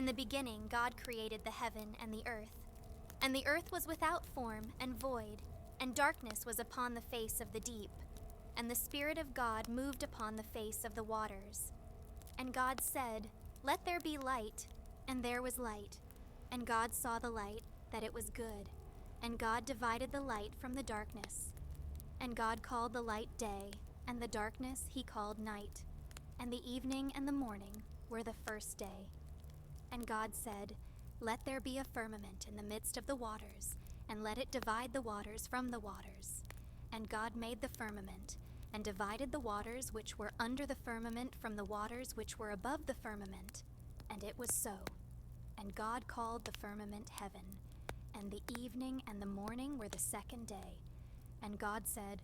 In the beginning, God created the heaven and the earth. And the earth was without form and void, and darkness was upon the face of the deep. And the Spirit of God moved upon the face of the waters. And God said, "Let there be light," and there was light. And God saw the light, that it was good. And God divided the light from the darkness. And God called the light day, and the darkness he called night. And the evening and the morning were the first day. And God said, "Let there be a firmament in the midst of the waters, and let it divide the waters from the waters." And God made the firmament, and divided the waters which were under the firmament from the waters which were above the firmament. And it was so. And God called the firmament heaven. And the evening and the morning were the second day. And God said,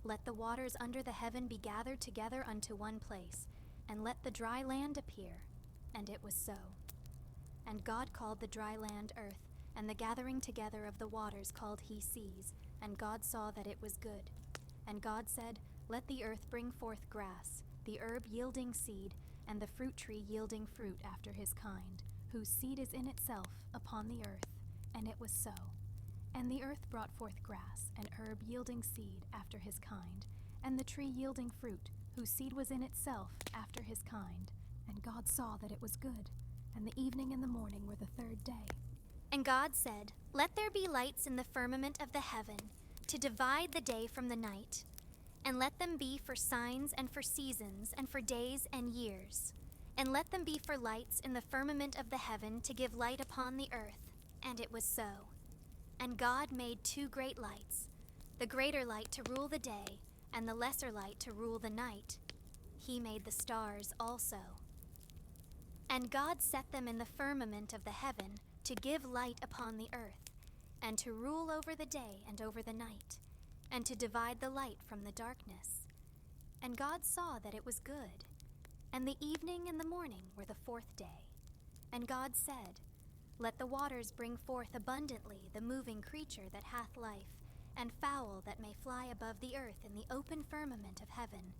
"Let the waters under the heaven be gathered together unto one place, and let the dry land appear." And it was so. And God called the dry land earth, and the gathering together of the waters called he seas. And God saw that it was good. And God said, "Let the earth bring forth grass, the herb yielding seed, and the fruit tree yielding fruit after his kind, whose seed is in itself upon the earth." And it was so. And the earth brought forth grass, and herb yielding seed after his kind, and the tree yielding fruit, whose seed was in itself after his kind. And God saw that it was good. And the evening and the morning were the third day. And God said, "Let there be lights in the firmament of the heaven, to divide the day from the night, and let them be for signs and for seasons and for days and years. And let them be for lights in the firmament of the heaven to give light upon the earth." And it was so. And God made two great lights, the greater light to rule the day, and the lesser light to rule the night. He made the stars also. And God set them in the firmament of the heaven to give light upon the earth, and to rule over the day and over the night, and to divide the light from the darkness. And God saw that it was good. And the evening and the morning were the fourth day. And God said, "Let the waters bring forth abundantly the moving creature that hath life, and fowl that may fly above the earth in the open firmament of heaven."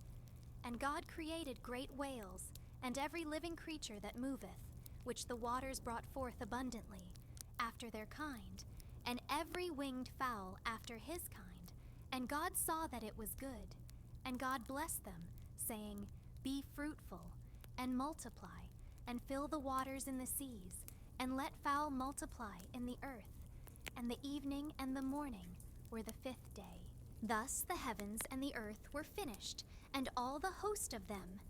And God created great whales, and every living creature that moveth, which the waters brought forth abundantly, after their kind, and every winged fowl after his kind. And God saw that it was good. And God blessed them, saying, "Be fruitful, and multiply, and fill the waters in the seas, and let fowl multiply in the earth." And the evening and the morning were the fifth day. Thus the heavens and the earth were finished, and all the host of them.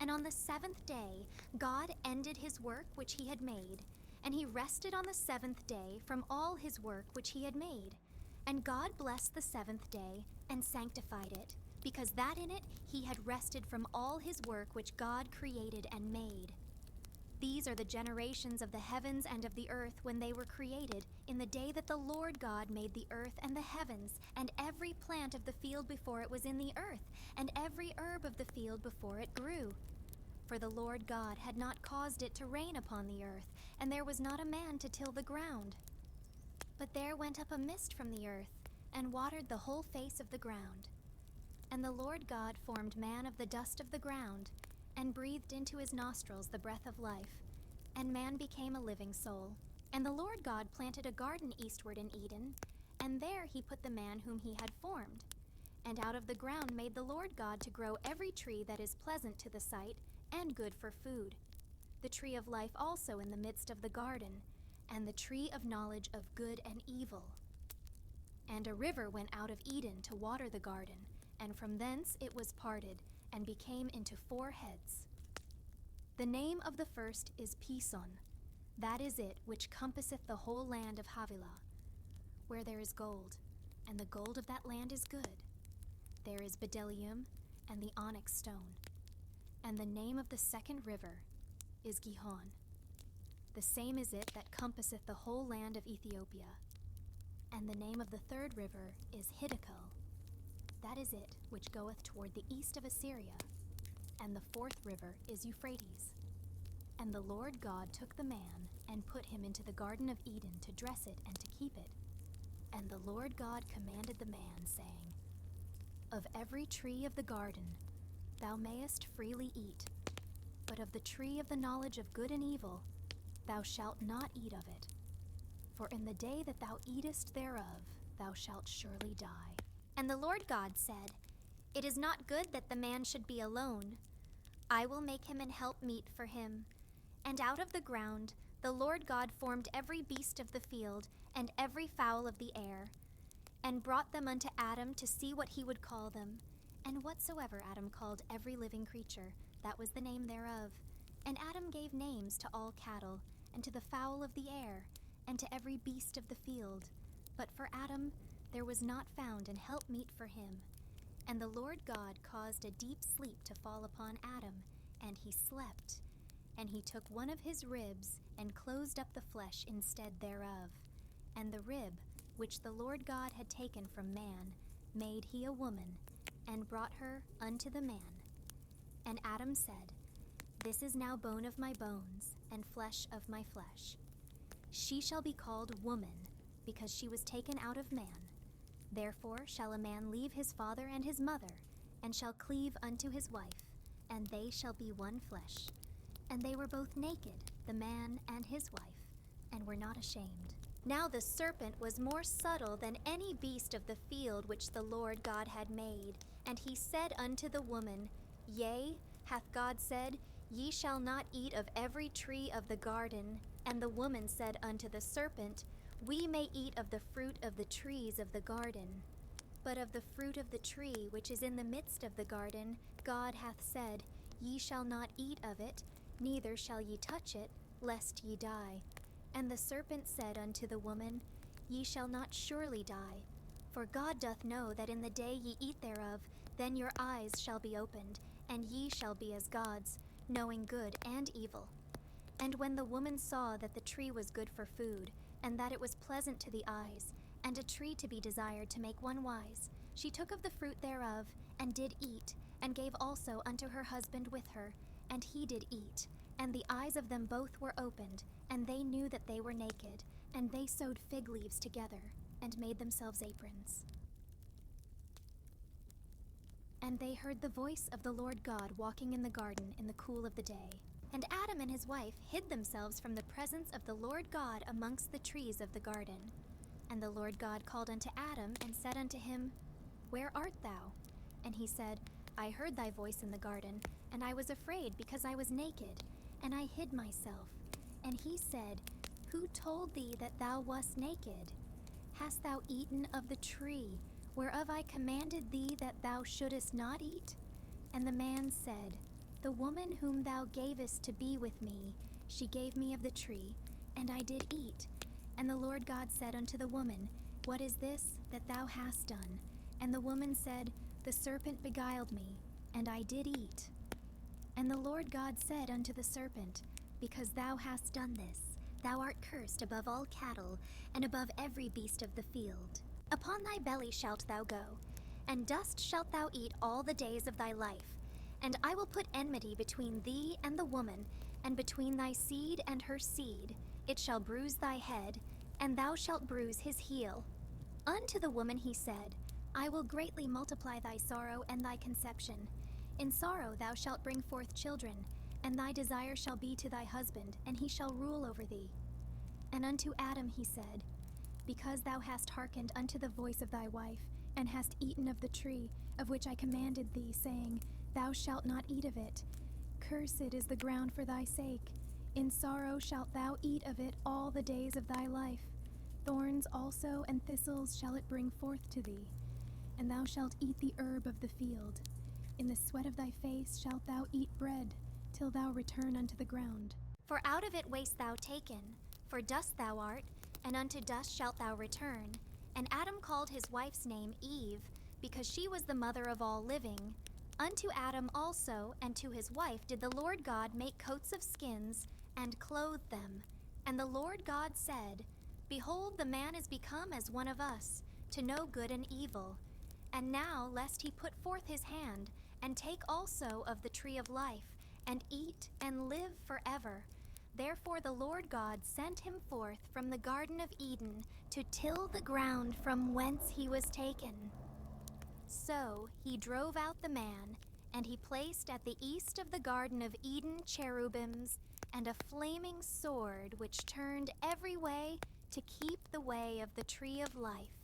And on the seventh day God ended his work which he had made, and he rested on the seventh day from all his work which he had made. And God blessed the seventh day and sanctified it, because that in it he had rested from all his work which God created and made. These are the generations of the heavens and of the earth when they were created, in the day that the Lord God made the earth and the heavens, and every plant of the field before it was in the earth, and every herb of the field before it grew. For the Lord God had not caused it to rain upon the earth, and there was not a man to till the ground. But there went up a mist from the earth, and watered the whole face of the ground. And the Lord God formed man of the dust of the ground, and breathed into his nostrils the breath of life, and man became a living soul. And the Lord God planted a garden eastward in Eden, and there he put the man whom he had formed. And out of the ground made the Lord God to grow every tree that is pleasant to the sight, and good for food, the tree of life also in the midst of the garden, and the tree of knowledge of good and evil. And a river went out of Eden to water the garden, and from thence it was parted, and became into 4 heads. The name of the first is Pison. That is it which compasseth the whole land of Havilah, where there is gold, and the gold of that land is good. There is bdellium, and the onyx stone. And the name of the second river is Gihon. The same is it that compasseth the whole land of Ethiopia. And the name of the third river is Hiddekel. That is it which goeth toward the east of Assyria. And the fourth river is Euphrates. And the Lord God took the man, and put him into the garden of Eden to dress it and to keep it. And the Lord God commanded the man, saying, "Of every tree of the garden thou mayest freely eat, but of the tree of the knowledge of good and evil thou shalt not eat of it. For in the day that thou eatest thereof, thou shalt surely die. And the Lord God said, It is not good that the man should be alone. I will make him an helpmeet for him. And out of the ground the Lord God formed every beast of the field and every fowl of the air, and brought them unto Adam to see what he would call them. And whatsoever Adam called every living creature, that was the name thereof. And Adam gave names to all cattle, and to the fowl of the air, and to every beast of the field. But for Adam there was not found an helpmeet for him. And the Lord God caused a deep sleep to fall upon Adam, and he slept. And he took one of his ribs, and closed up the flesh instead thereof. And the rib, which the Lord God had taken from man, made he a woman, and brought her unto the man. And Adam said, This is now bone of my bones, and flesh of my flesh. She shall be called woman, because she was taken out of man. Therefore shall a man leave his father and his mother, and shall cleave unto his wife, and they shall be one flesh. And they were both naked, the man and his wife, and were not ashamed. Now the serpent was more subtle than any beast of the field which the Lord God had made. And he said unto the woman, Yea, hath God said, Ye shall not eat of every tree of the garden? And the woman said unto the serpent, We may eat of the fruit of the trees of the garden. But of the fruit of the tree which is in the midst of the garden, God hath said, Ye shall not eat of it, neither shall ye touch it, lest ye die. And the serpent said unto the woman, Ye shall not surely die. For God doth know that in the day ye eat thereof, then your eyes shall be opened, and ye shall be as gods, knowing good and evil. And when the woman saw that the tree was good for food, and that it was pleasant to the eyes, and a tree to be desired to make one wise, she took of the fruit thereof, and did eat, and gave also unto her husband with her, and he did eat. And the eyes of them both were opened, and they knew that they were naked, and they sewed fig leaves together, and made themselves aprons. And they heard the voice of the Lord God walking in the garden in the cool of the day. And Adam and his wife hid themselves from the presence of the Lord God amongst the trees of the garden. And the Lord God called unto Adam, and said unto him, Where art thou? And he said, I heard thy voice in the garden, and I was afraid, because I was naked, and I hid myself. And he said, Who told thee that thou wast naked? Hast thou eaten of the tree, whereof I commanded thee that thou shouldest not eat? And the man said, The woman whom thou gavest to be with me, she gave me of the tree, and I did eat. And the Lord God said unto the woman, What is this that thou hast done? And the woman said, The serpent beguiled me, and I did eat. And the Lord God said unto the serpent, Because thou hast done this, thou art cursed above all cattle, and above every beast of the field. Upon thy belly shalt thou go, and dust shalt thou eat all the days of thy life. And I will put enmity between thee and the woman, and between thy seed and her seed. It shall bruise thy head, and thou shalt bruise his heel. Unto the woman he said, I will greatly multiply thy sorrow and thy conception. In sorrow thou shalt bring forth children, and thy desire shall be to thy husband, and he shall rule over thee. And unto Adam he said, Because thou hast hearkened unto the voice of thy wife, and hast eaten of the tree, of which I commanded thee, saying, Thou shalt not eat of it. Cursed is the ground for thy sake. In sorrow shalt thou eat of it all the days of thy life. Thorns also and thistles shall it bring forth to thee. And thou shalt eat the herb of the field. In the sweat of thy face shalt thou eat bread, till thou return unto the ground. For out of it wast thou taken, for dust thou art, and unto dust shalt thou return. And Adam called his wife's name Eve, because she was the mother of all living. Unto Adam also and to his wife did the Lord God make coats of skins, and clothe them. And the Lord God said, Behold, the man is become as one of us, to know good and evil. And now, lest he put forth his hand, and take also of the tree of life, and eat and live forever. Therefore the Lord God sent him forth from the Garden of Eden to till the ground from whence he was taken. So he drove out the man, And he placed at the east of the Garden of Eden cherubims and a flaming sword which turned every way to keep the way of the tree of life.